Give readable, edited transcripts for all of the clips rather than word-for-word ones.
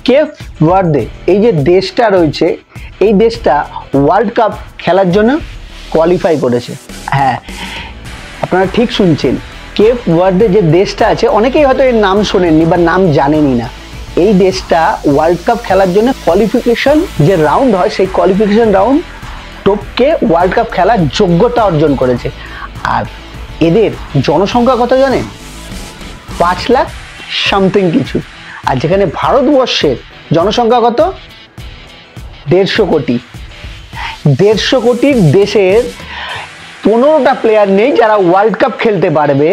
Cape Verde এই যে দেশটা রয়েছে, এই দেশটা ওয়ার্ল্ড কাপ খেলার জন্য কোয়ালিফাই করেছে। হ্যাঁ, আপনারা ঠিক শুনছেন, কেপ ভার্দে যে দেশটা আছে, অনেকেই হয়তো এর নাম শোনেননি বা নাম জানেনই না। এই দেশটা ওয়ার্ল্ড কাপ খেলার জন্য কোয়ালিফিকেশন যে রাউন্ড হয়, সেই কোয়ালিফিকেশন রাউন্ড টপকে ওয়ার্ল্ড কাপ খেলার যোগ্যতা অর্জন করেছে। আর এদের জনসংখ্যা কত জানেন? 5 লাখ সামথিং কিছু। আর যেখানে ভারতবর্ষের জনসংখ্যা কত? 150 কোটি। 150 কোটির দেশের 15টা প্লেয়ার নেই যারা ওয়ার্ল্ড কাপ খেলতে পারবে।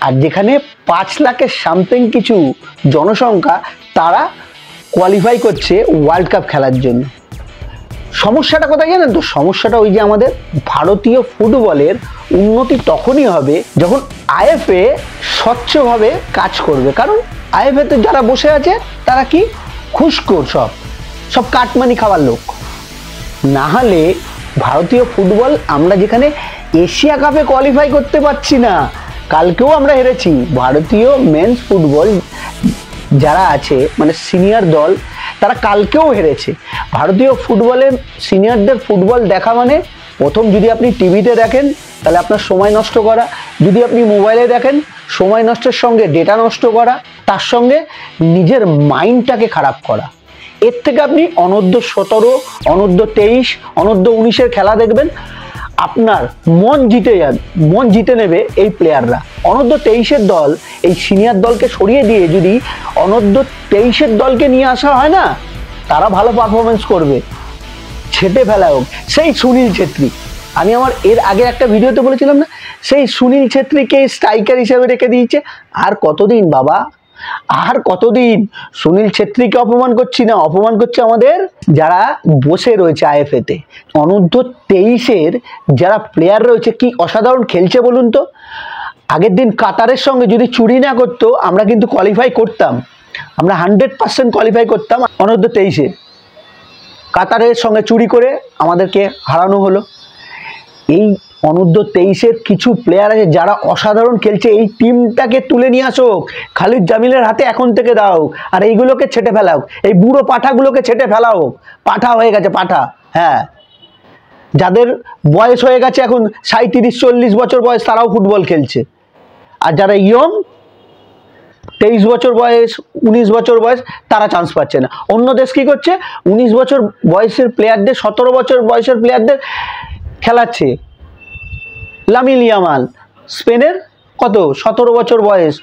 আর যেখানে 5 লাখের সামথিং কিছু জনসংখ্যা, তারা কোয়ালিফাই করছে ওয়ার্ল্ড কাপ খেলার জন্য। সমস্যাটা কোথায় জানেন তো? সমস্যাটা ওই যে আমাদের ভারতীয় ফুটবলের উন্নতি তখনই হবে যখন আইএফএ স্বচ্ছভাবে কাজ করবে। কারণ আইএফএতে যারা বসে আছে তারা কি খুশখোর, সব কাটমানি খাওয়ার লোক। না হলে ভারতীয় ফুটবল, আমরা যেখানে এশিয়া কাপে কোয়ালিফাই করতে পারছি না, কালকেও আমরা হেরেছি। ভারতীয় মেন্স ফুটবল যারা আছে, মানে সিনিয়র দল, তারা কালকেও হেরেছে। ভারতীয় ফুটবলের সিনিয়রদের ফুটবল দেখা মানে, প্রথম যদি আপনি টিভিতে দেখেন তাহলে আপনার সময় নষ্ট করা, যদি আপনি মোবাইলে দেখেন সময় নষ্টের সঙ্গে ডেটা নষ্ট করা, তার সঙ্গে নিজের মাইন্ডটাকে খারাপ করা। এর থেকে আপনি অনূর্ধ্ব 17, অনূর্ধ্ব 23, অনূর্ধ্ব 19-এর খেলা দেখবেন, আপনার মন জিতে নেবে এই প্লেয়াররা। অনূর্ধ্ব 23-এর দল এই সিনিয়র দলকে সরিয়ে দিয়ে যদি অনূর্ধ্ব 23-এর দলকে নিয়ে আসা হয় না, তারা ভালো পারফরমেন্স করবে। ছেটে ফেলা হোক সেই সুনীল ছেত্রী, আমি আমার এর আগে একটা ভিডিওতে বলেছিলাম না, সেই সুনীল ছেত্রীকে স্ট্রাইকার হিসেবে রেখে দিয়েছে। আর কতদিন বাবা, আর কতদিন? সুনীল ছেত্রীকে অপমান করছি না, অপমান করছে আমাদের যারা বসে রয়েছে আইএফএতে। অনূর্ধ্ব 23-এর যারা প্লেয়ার রয়েছে কি অসাধারণ খেলছে বলুন তো। আগের দিন কাতারের সঙ্গে যদি চুরি না করতো, আমরা কিন্তু কোয়ালিফাই করতাম, আমরা 100% কোয়ালিফাই করতাম। অনূর্ধ্ব 23-এ কাতারের সঙ্গে চুরি করে আমাদেরকে হারানো হলো। এই অনূর্ধ্ব 23-এর কিছু প্লেয়ার আছে যারা অসাধারণ খেলছে, এই টিমটাকে তুলে নিয়ে আসো, খালিদ জামিলের হাতে এখন থেকে দাও। আর এইগুলোকে ছেটে ফেলাও, এই বুড়ো পাঠাগুলোকে ছেটে ফেলাও। পাঠা হয়ে গেছে, পাঠা। হ্যাঁ, যাদের বয়স হয়ে গেছে এখন 37-40 বছর বয়স, তারাও ফুটবল খেলছে। আর যারা ইয়ং, 23 বছর বয়স, 19 বছর বয়স, তারা চান্স পাচ্ছে না। অন্য দেশ কি করছে? 19 বছর বয়সের প্লেয়ারদের, 17 বছর বয়সের প্লেয়ারদের খেলাচ্ছে। লামিন ইয়ামাল, স্পেনের কত 17 বছর বয়স,